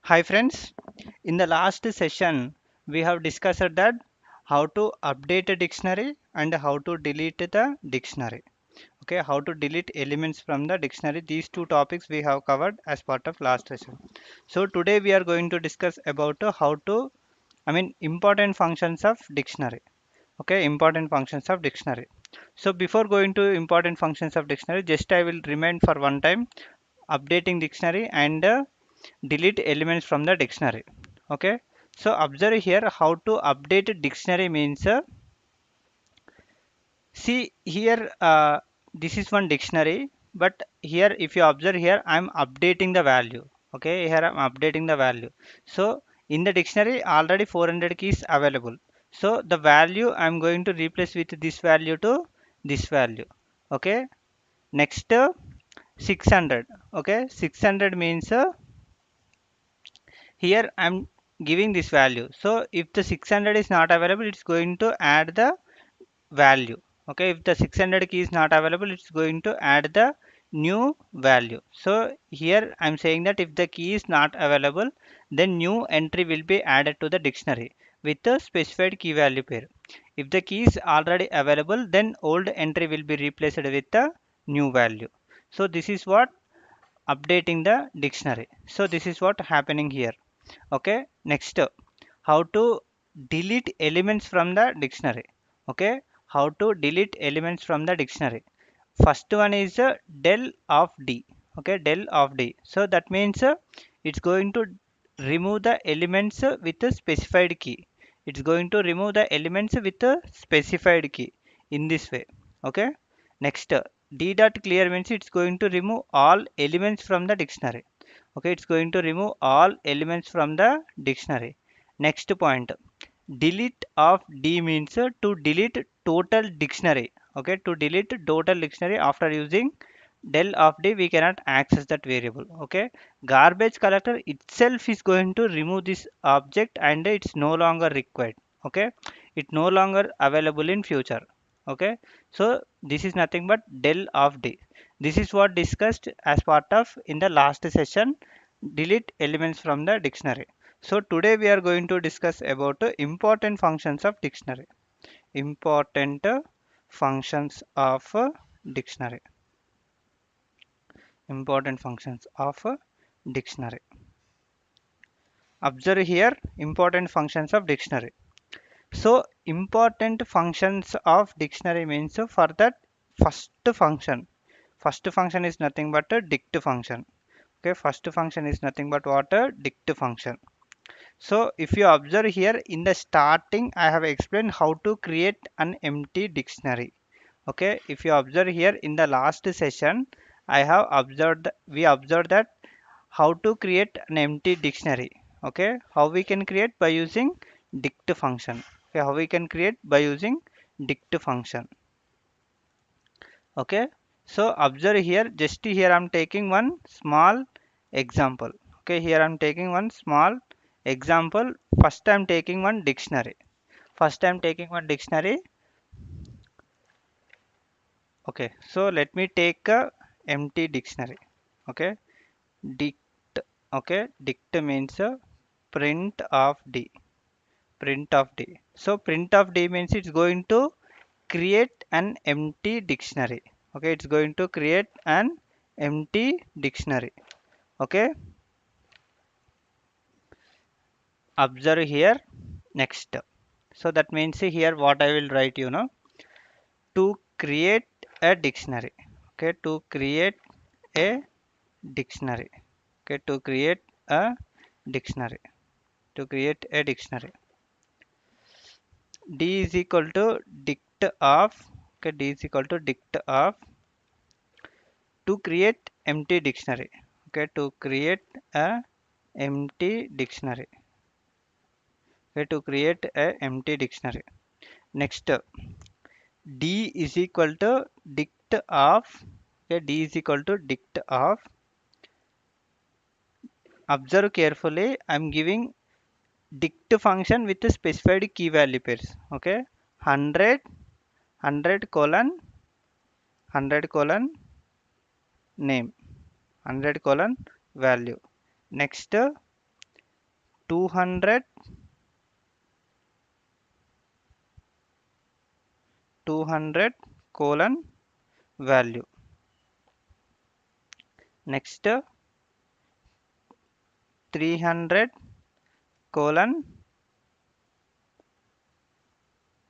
Hi friends, in the last session we have discussed that how to update a dictionary and how to delete the dictionary. Okay, how to delete elements from the dictionary. These two topics we have covered as part of last session. So today we are going to discuss about important functions of dictionary. Okay, important functions of dictionary. So before going to important functions of dictionary, just I will remind for one time updating dictionary and delete elements from the dictionary. Okay, so observe here how to update dictionary means see here this is one dictionary, but here if you observe here I'm updating the value. Okay, here I'm updating the value. So in the dictionary already 400 keys available, so the value I'm going to replace with this value to this value. Okay, next 600. Okay, 600 means here I'm giving this value. So if the 600 is not available, it's going to add the value. Okay, if the 600 key is not available, it's going to add the new value. So here I'm saying that if the key is not available, then new entry will be added to the dictionary with the specified key value pair. If the key is already available, then old entry will be replaced with the new value. So this is what updating the dictionary. So this is what happening here. Okay, next how to delete elements from the dictionary. Okay, how to delete elements from the dictionary. First one is del of d. Okay, del of d, so that means it's going to remove the elements with a specified key. It's going to remove the elements with a specified key in this way. Okay, next d dot clear means it's going to remove all elements from the dictionary. Okay, it's going to remove all elements from the dictionary. Next point, delete of d means to delete total dictionary. Okay, to delete total dictionary after using del of d we cannot access that variable. Okay, garbage collector itself is going to remove this object and it's no longer required. Okay, it no longer available in future. Okay, so this is nothing but del of d. This is what discussed as part of in the last session, delete elements from the dictionary. So today we are going to discuss about important functions of dictionary. Important functions of dictionary. Important functions of dictionary. Observe here important functions of dictionary. So important functions of dictionary means for that first function. First function is nothing but a dict function. Okay, first function is nothing but what a dict function. So if you observe here in the starting, I have explained how to create an empty dictionary. Okay, if you observe here in the last session, I have observed, we observed that how to create an empty dictionary. Okay, how we can create by using dict function. Okay, how we can create by using dict function. Okay, so observe here, just here I'm taking one small example. Okay, here I'm taking one small example. First I'm taking one dictionary. First I'm taking one dictionary. Okay, so let me take a empty dictionary. Okay, dict. Okay, dict means print of d. Print of d. So print of d means it's going to create an empty dictionary. Okay, it's going to create an empty dictionary. Okay, observe here. Next, so that means here what I will write, to create a dictionary. Okay, to create a dictionary. Okay, to create a dictionary. To create a dictionary, d is equal to dict of. Okay, d is equal to dict of to create empty dictionary. Okay, to create a empty dictionary. Okay, to create a empty dictionary. Next, d is equal to dict of. Okay, d is equal to dict of. Observe carefully, I'm giving dict function with a specified key value pairs. Okay, 100 colon 100 colon name, 100 colon value. Next, 200 200 colon value. Next 300 colon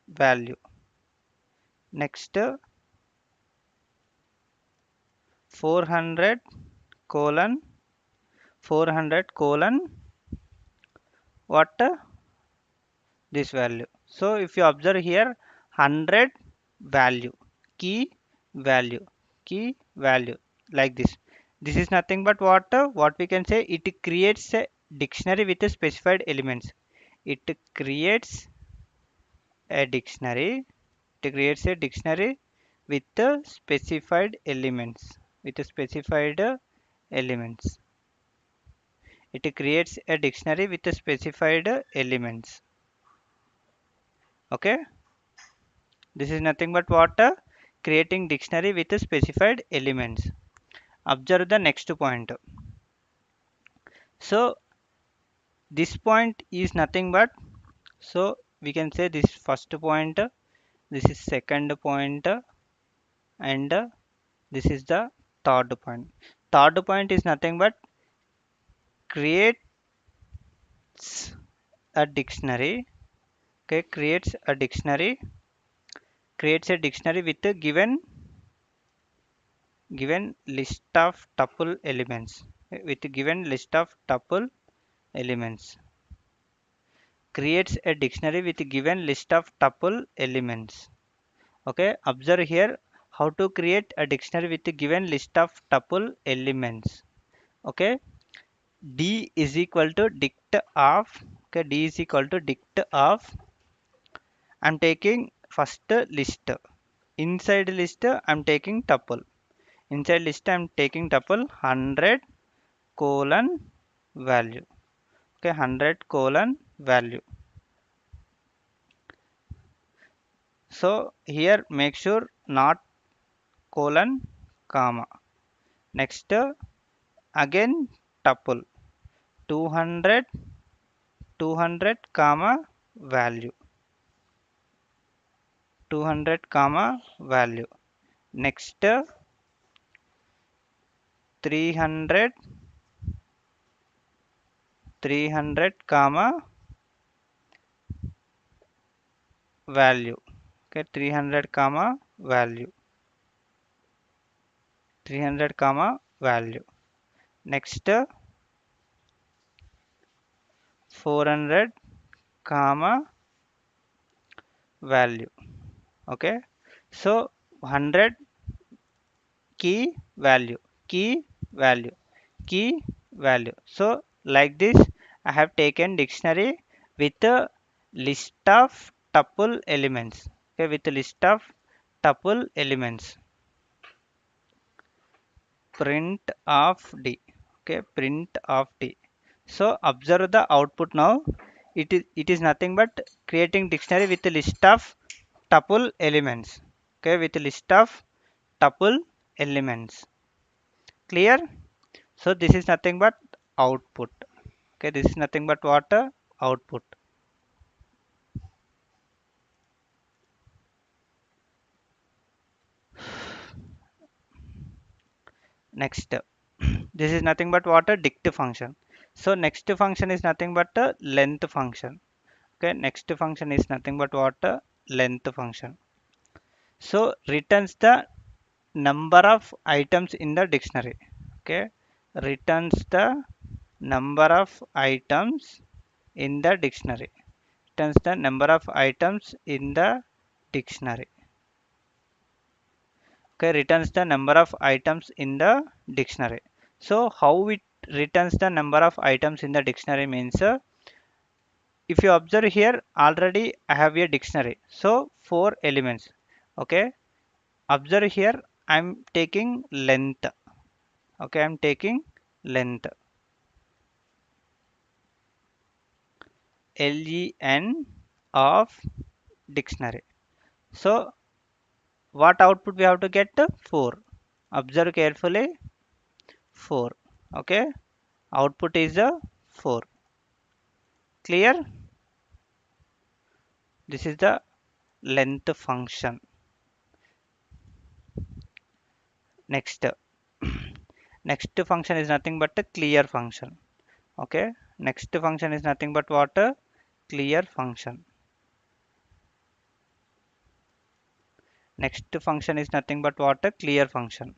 value. Next 400 colon 400 colon what this value. So if you observe here 100 value, key value, key value, like this. This is nothing but what we can say, it creates a dictionary with a specified elements. It creates a dictionary. It creates a dictionary with the specified elements. With the specified elements. It creates a dictionary with the specified elements. Okay. This is nothing but creating dictionary with the specified elements. Observe the next point. So this point is nothing but, so we can say this first point, this is second point, and this is the third point. Third point is nothing but creates a dictionary. Okay, creates a dictionary with a given list of tuple elements. With a given list of tuple elements. Creates a dictionary with a given list of tuple elements. Okay, observe here how to create a dictionary with a given list of tuple elements. Okay, d is equal to dict of, okay, d is equal to dict of, I'm taking first list. Inside list I'm taking tuple. Inside list I'm taking tuple 100 colon value. Okay, 100 colon value. So here make sure not colon comma. Next again tuple 200 comma value. 200 comma value. Next 300 comma value. Okay, 300 comma value. 300 comma value. Next 400 comma value. Okay, so 100 key value, key value, key value. So like this I have taken dictionary with a list of tuple elements. Okay, with a list of tuple elements. Print of d. Okay, print of d. So observe the output now. It is nothing but creating dictionary with a list of tuple elements. Okay, with a list of tuple elements. Clear? So this is nothing but output. Okay, this is nothing but what output. Next, this is nothing but what a dict function. So next function is nothing but a length function. Okay, next function is nothing but what a length function. So returns the number of items in the dictionary. Okay, returns the number of items in the dictionary. Returns the number of items in the dictionary. Okay, returns the number of items in the dictionary. So how it returns the number of items in the dictionary means, if you observe here already I have a dictionary, so 4 elements. Okay, observe here I'm taking length. Okay, I'm taking length, len of dictionary. So what output we have to get? 4. Observe carefully, 4. Okay, output is a 4. Clear? This is the length function. Next, next function is nothing but a clear function. Okay, next function is nothing but what? A clear function. Next function is nothing but what? A clear function.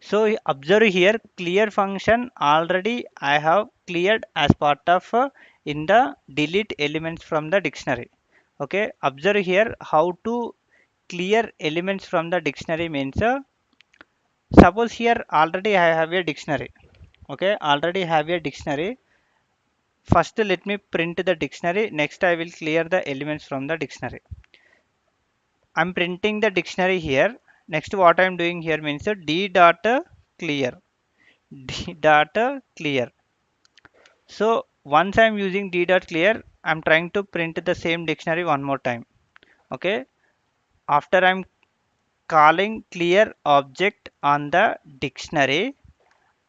So observe here, clear function already I have cleared as part of in the delete elements from the dictionary. Okay, observe here how to clear elements from the dictionary means suppose here already I have a dictionary. Okay, already have a dictionary. First let me print the dictionary. Next I will clear the elements from the dictionary. I'm printing the dictionary here. Next what I'm doing here means d dot clear. D dot clear. So once I'm using d dot clear, I'm trying to print the same dictionary one more time. Okay. After I'm calling clear object on the dictionary,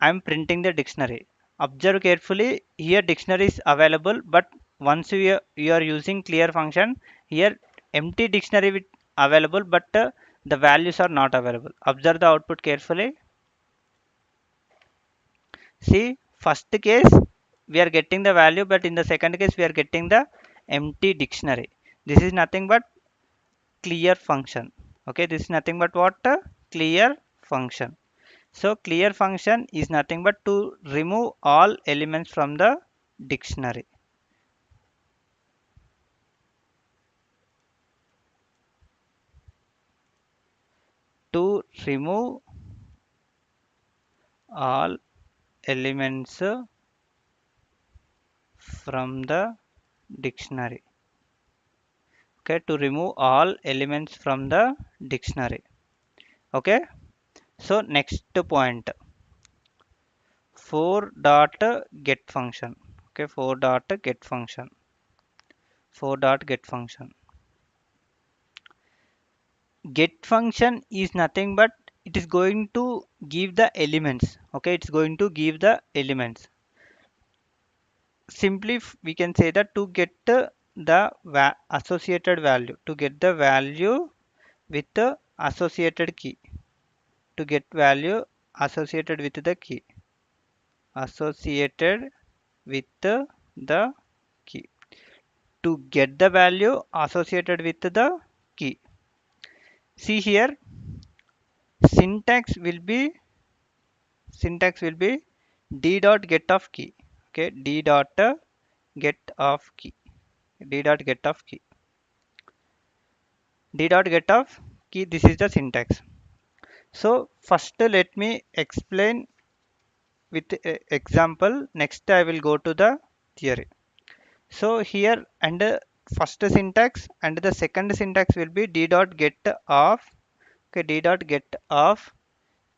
I'm printing the dictionary. Observe carefully. Here dictionary is available, but once you are using clear function, here empty dictionary with available, but the values are not available. Observe the output carefully. See, first case we are getting the value, but in the second case we are getting the empty dictionary. This is nothing but clear function. Okay, this is nothing but what? Clear function. So clear function is nothing but to remove all elements from the dictionary. To remove all elements from the dictionary. Okay, to remove all elements from the dictionary. Okay, so next point, 4 dot get function. Okay, 4 dot get function. 4 dot get function. Get function is nothing but it is going to give the elements. Okay, it's going to give the elements. Simply we can say that to get the associated value, to get the value with the associated key, to get value associated with the key, associated with the key, to get the value associated with the key. See here, syntax will be d dot get of key. Okay, d dot get of key, d dot get of key, d dot get of key. This is the syntax. So first let me explain with example. Next I will go to the theory. So here and first syntax and the second syntax will be d dot get of, okay, d dot get of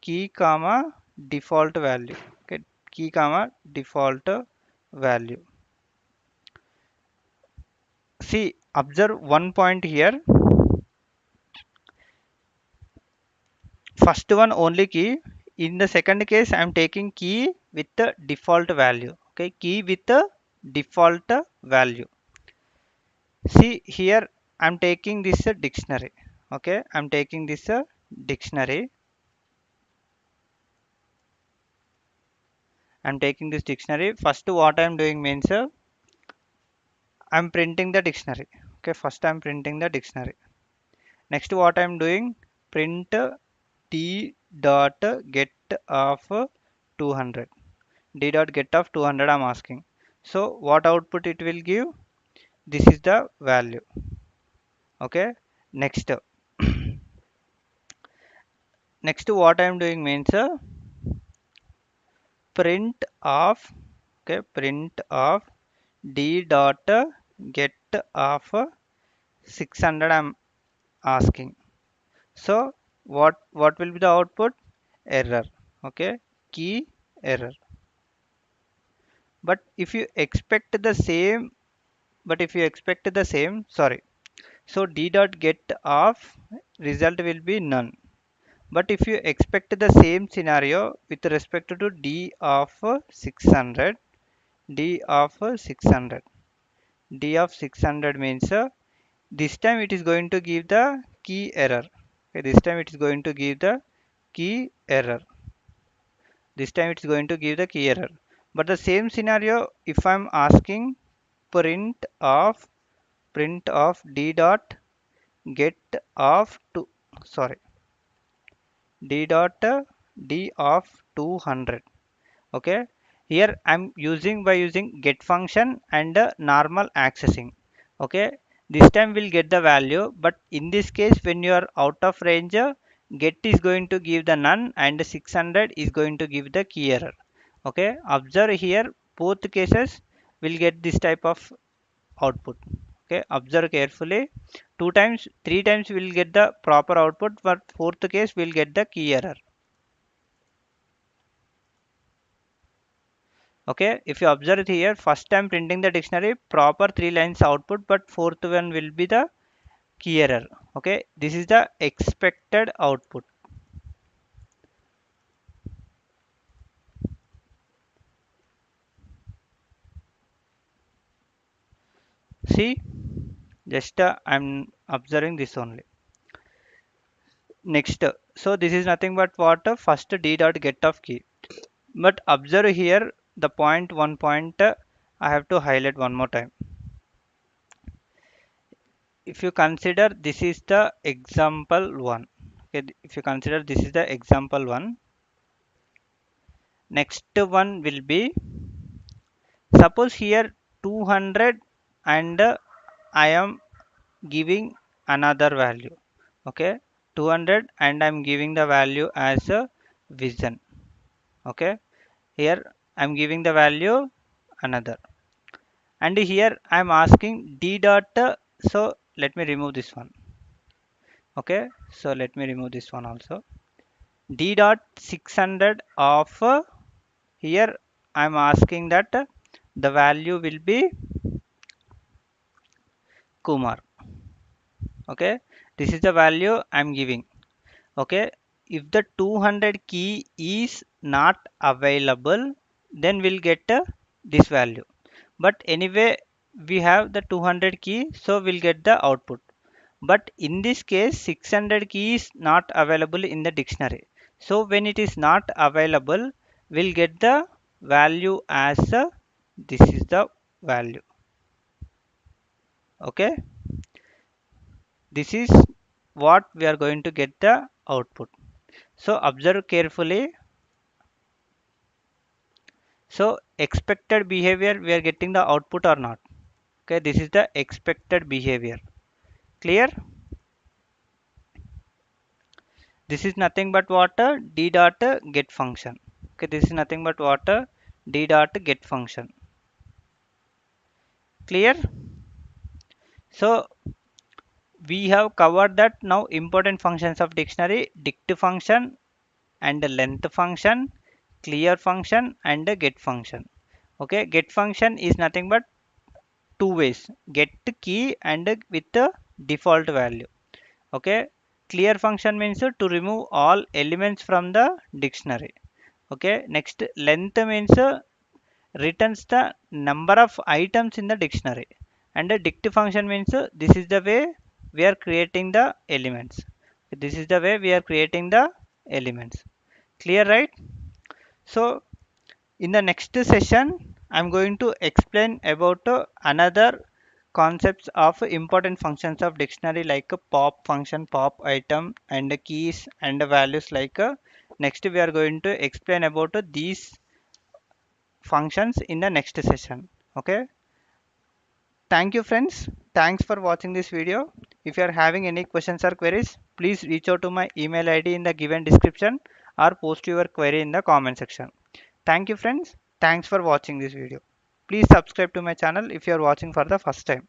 key comma default value. Okay, key comma default value. See, observe one point here. First one only key. In the second case, I am taking key with the default value. Okay, key with the default value. See here, I am taking this dictionary. Okay, I am taking this dictionary. I am taking this dictionary. First, what I am doing means I am printing the dictionary. Okay, first I am printing the dictionary. Next, what I am doing, print d dot get of 200. D dot get of 200 I'm asking. So what output it will give? This is the value. Okay. Next, next what I am doing means print of, okay, print of d dot get of 600 I'm asking. So what will be the output? Error. Okay, key error. But if you expect the same, sorry. So d dot get of result will be none. But if you expect the same scenario with respect to d of 600, d of 600. D of 600 means this time it is going to give the key error. Okay, this time it is going to give the key error. This time it is going to give the key error. But the same scenario, if I'm asking print of d dot get of two, sorry, d dot d of 200. Okay, here I'm using get function and normal accessing. Okay, this time we'll get the value, but in this case when you are out of range, get is going to give the none and 600 is going to give the key error. Okay, observe here both cases will get this type of output. Okay, observe carefully. Two times, three times we'll get the proper output, but fourth case we'll get the key error. Okay, if you observe it here, first time printing the dictionary, proper 3 lines output, but fourth one will be the key error. Okay, this is the expected output. See, just I'm observing this only. Next, so this is nothing but what first d dot get of key. But observe here the point, one point I have to highlight one more time. If you consider this is the example one. Okay, if you consider this is the example one, next one will be, suppose here 200 and I am giving another value. Okay, 200 and I'm giving the value as a vision. Okay, here I'm giving the value another, and here I'm asking d dot. So let me remove this one. Okay, so let me remove this one also. D dot 600 of here I'm asking that the value will be Kumar. Okay, this is the value I'm giving. Okay, if the 200 key is not available, then we'll get this value. But anyway, we have the 200 key, so we'll get the output. But in this case 600 key is not available in the dictionary. So when it is not available, we'll get the value as this is the value. Okay, this is what we are going to get the output. So observe carefully. So expected behavior, we are getting the output or not. Okay, this is the expected behavior. Clear? This is nothing but what d dot get function. Okay, this is nothing but what d dot get function. Clear? So we have covered that. Now important functions of dictionary: dict function and length function, clear function and get function. Okay, get function is nothing but two ways: get key and with the default value. Okay, clear function means to remove all elements from the dictionary. Okay, next length means returns the number of items in the dictionary, and the dict function means this is the way we are creating the elements. This is the way we are creating the elements. Clear, right? So in the next session I'm going to explain about another concepts of important functions of dictionary, like a pop function, pop item, and keys and values. Like next we are going to explain about these functions in the next session. Okay, thank you friends, thanks for watching this video. If you are having any questions or queries, please reach out to my email id in the given description or post your query in the comment section. Thank you friends, thanks for watching this video. Please subscribe to my channel if you are watching for the first time.